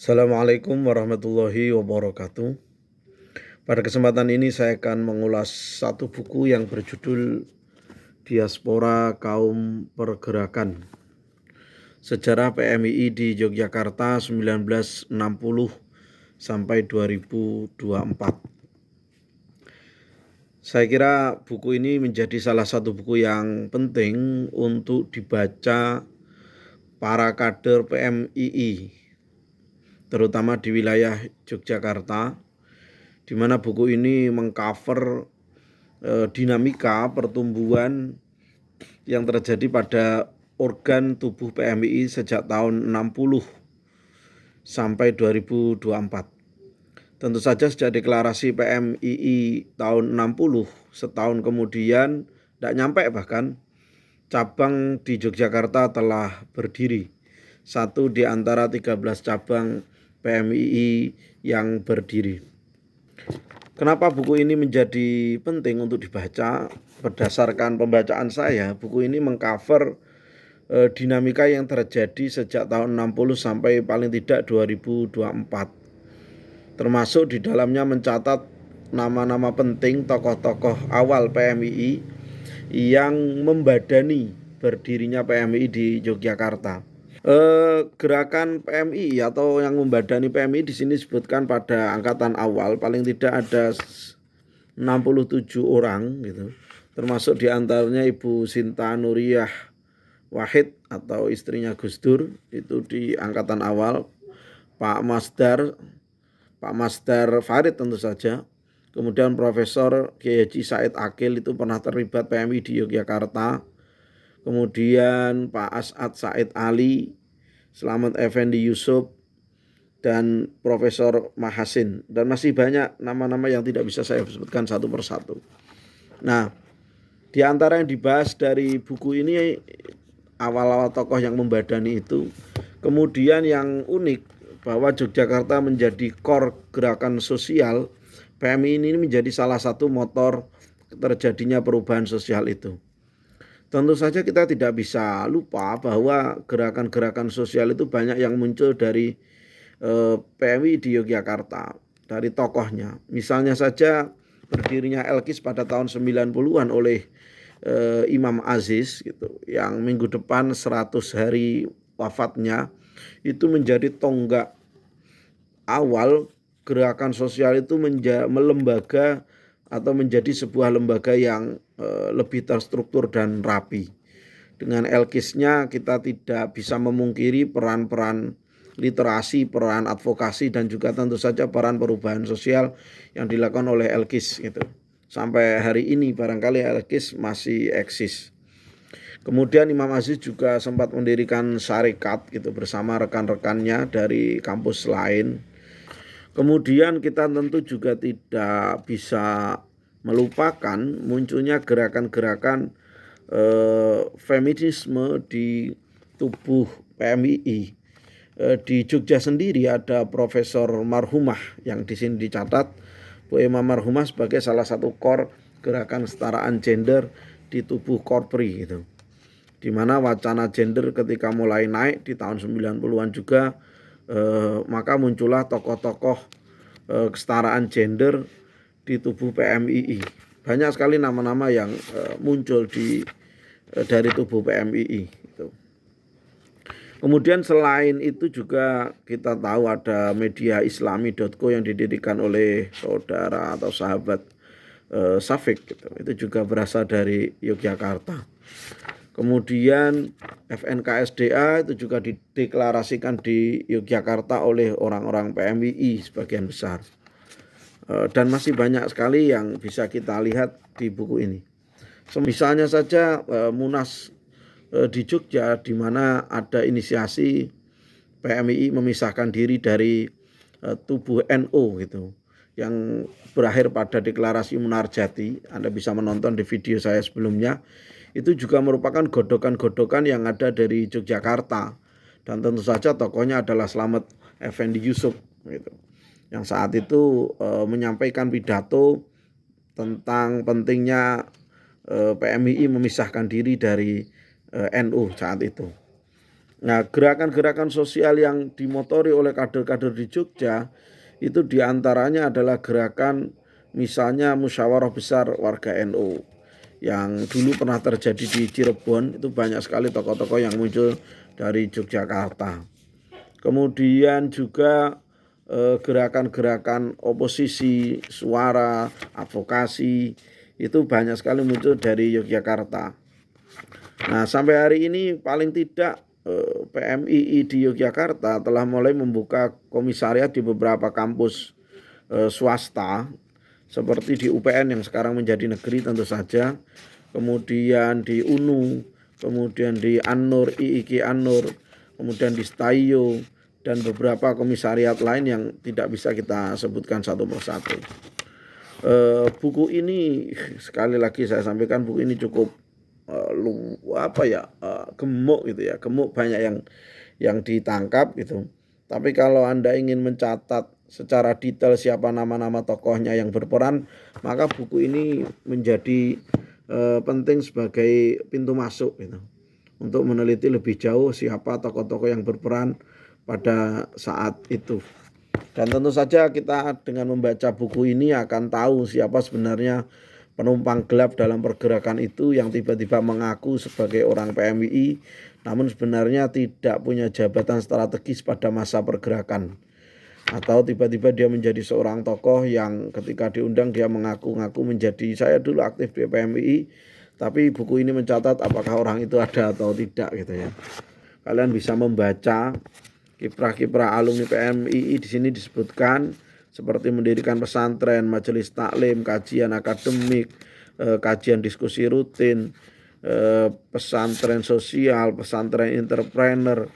Assalamualaikum warahmatullahi wabarakatuh. Pada kesempatan ini saya akan mengulas satu buku yang berjudul Diaspora Kaum Pergerakan, Sejarah PMII di Yogyakarta 1960 sampai 2024. Saya kira buku ini menjadi salah satu buku yang penting untuk dibaca para kader PMII, terutama di wilayah Yogyakarta, di mana buku ini mengcover dinamika pertumbuhan yang terjadi pada organ tubuh PMII sejak tahun 60 sampai 2024. Tentu saja sejak deklarasi PMII tahun 60, setahun kemudian, tidak nyampe bahkan, cabang di Yogyakarta telah berdiri. Satu di antara 13 cabang PMII yang berdiri. Kenapa buku ini menjadi penting untuk dibaca? Berdasarkan pembacaan saya, buku ini mengcover dinamika yang terjadi sejak tahun 60 sampai paling tidak 2024. Termasuk di dalamnya mencatat nama-nama penting tokoh-tokoh awal PMII yang membadani berdirinya PMII di Yogyakarta. Gerakan PMII atau yang membadani PMII di sini disebutkan pada angkatan awal paling tidak ada 67 orang gitu. Termasuk diantaranya Ibu Sinta Nuriyah Wahid atau istrinya Gus Dur, itu di angkatan awal. Pak Masdar Farid tentu saja. Kemudian Profesor Kiai Haji Said Akil itu pernah terlibat PMI di Yogyakarta. Kemudian Pak As'ad Said Ali, Slamet Effendi Yusuf, dan Profesor Mahasin. Dan masih banyak nama-nama yang tidak bisa saya sebutkan satu persatu. Nah, di antara yang dibahas dari buku ini awal-awal tokoh yang membadani itu. Kemudian yang unik bahwa Yogyakarta menjadi core gerakan sosial, PMI ini menjadi salah satu motor terjadinya perubahan sosial itu. Tentu saja kita tidak bisa lupa bahwa gerakan-gerakan sosial itu banyak yang muncul dari PMI di Yogyakarta, dari tokohnya. Misalnya saja berdirinya Elkis pada tahun 90-an oleh Imam Aziz gitu, yang minggu depan 100 hari wafatnya, itu menjadi tonggak awal gerakan sosial itu melembaga atau menjadi sebuah lembaga yang lebih terstruktur dan rapi. Dengan Elkisnya kita tidak bisa memungkiri peran-peran literasi, peran advokasi, dan juga tentu saja peran perubahan sosial yang dilakukan oleh Elkis gitu. Sampai hari ini barangkali Elkis masih eksis. Kemudian Imam Aziz juga sempat mendirikan syarikat gitu bersama rekan-rekannya dari kampus lain. Kemudian kita tentu juga tidak bisa melupakan munculnya gerakan-gerakan feminisme di tubuh PMII. Di Jogja sendiri ada Profesor Marhumah yang di sini dicatat Bu Emma Marhumah sebagai salah satu core gerakan kesetaraan gender di tubuh Korpri gitu. Di mana wacana gender ketika mulai naik di tahun 90-an juga, maka muncullah tokoh-tokoh kesetaraan gender di tubuh PMII. Banyak sekali nama-nama yang muncul dari tubuh PMII. Gitu. Kemudian selain itu juga kita tahu ada media islami.co yang didirikan oleh saudara atau sahabat Safik gitu. Itu juga berasal dari Yogyakarta. Kemudian FNKSDA itu juga dideklarasikan di Yogyakarta oleh orang-orang PMII sebagian besar. Dan masih banyak sekali yang bisa kita lihat di buku ini. Misalnya saja Munas di Jogja, di mana ada inisiasi PMII memisahkan diri dari tubuh NU gitu, yang berakhir pada deklarasi Munarjati. Anda bisa menonton di video saya sebelumnya. Itu juga merupakan godokan-godokan yang ada dari Yogyakarta, dan tentu saja tokohnya adalah Slamet Effendi Yusuf gitu, yang saat itu menyampaikan pidato tentang pentingnya PMII memisahkan diri dari NU saat itu. Nah, gerakan-gerakan sosial yang dimotori oleh kader-kader di Jogja itu diantaranya adalah gerakan misalnya musyawarah besar warga NU yang dulu pernah terjadi di Cirebon. Itu banyak sekali tokoh-tokoh yang muncul dari Yogyakarta. Kemudian juga gerakan-gerakan oposisi, suara, advokasi itu banyak sekali muncul dari Yogyakarta. Nah, sampai hari ini paling tidak PMII di Yogyakarta telah mulai membuka komisariat di beberapa kampus swasta seperti di UPN yang sekarang menjadi negeri tentu saja, kemudian di UNU, kemudian di ANNUR, IIK ANNUR, kemudian di STAIO, dan beberapa komisariat lain yang tidak bisa kita sebutkan satu persatu. Buku ini sekali lagi saya sampaikan, buku ini cukup gemuk gitu ya, gemuk, banyak yang ditangkap gitu. Tapi kalau Anda ingin mencatat secara detail siapa nama-nama tokohnya yang berperan, maka buku ini menjadi penting sebagai pintu masuk gitu, untuk meneliti lebih jauh siapa tokoh-tokoh yang berperan pada saat itu. Dan tentu saja kita dengan membaca buku ini akan tahu siapa sebenarnya penumpang gelap dalam pergerakan itu yang tiba-tiba mengaku sebagai orang PMII, namun sebenarnya tidak punya jabatan strategis pada masa pergerakan. Atau tiba-tiba dia menjadi seorang tokoh yang ketika diundang dia mengaku-ngaku menjadi saya dulu aktif di PMII, tapi buku ini mencatat apakah orang itu ada atau tidak gitu ya. Kalian bisa membaca kiprah-kiprah alumni PMII di sini disebutkan seperti mendirikan pesantren, majelis taklim, kajian akademik, kajian diskusi rutin, pesantren sosial, pesantren entrepreneur,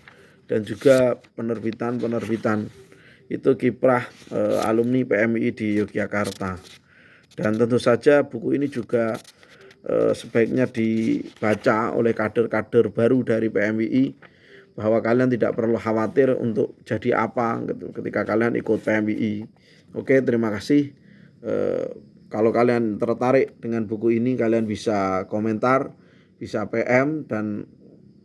dan juga penerbitan-penerbitan. Itu kiprah alumni PMII di Yogyakarta. Dan tentu saja buku ini juga sebaiknya dibaca oleh kader-kader baru dari PMII, bahwa kalian tidak perlu khawatir untuk jadi apa gitu ketika kalian ikut PMII. Oke, terima kasih. Kalau kalian tertarik dengan buku ini, kalian bisa komentar, bisa PM, dan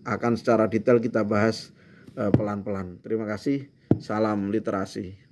akan secara detail kita bahas pelan-pelan. Terima kasih. Salam literasi.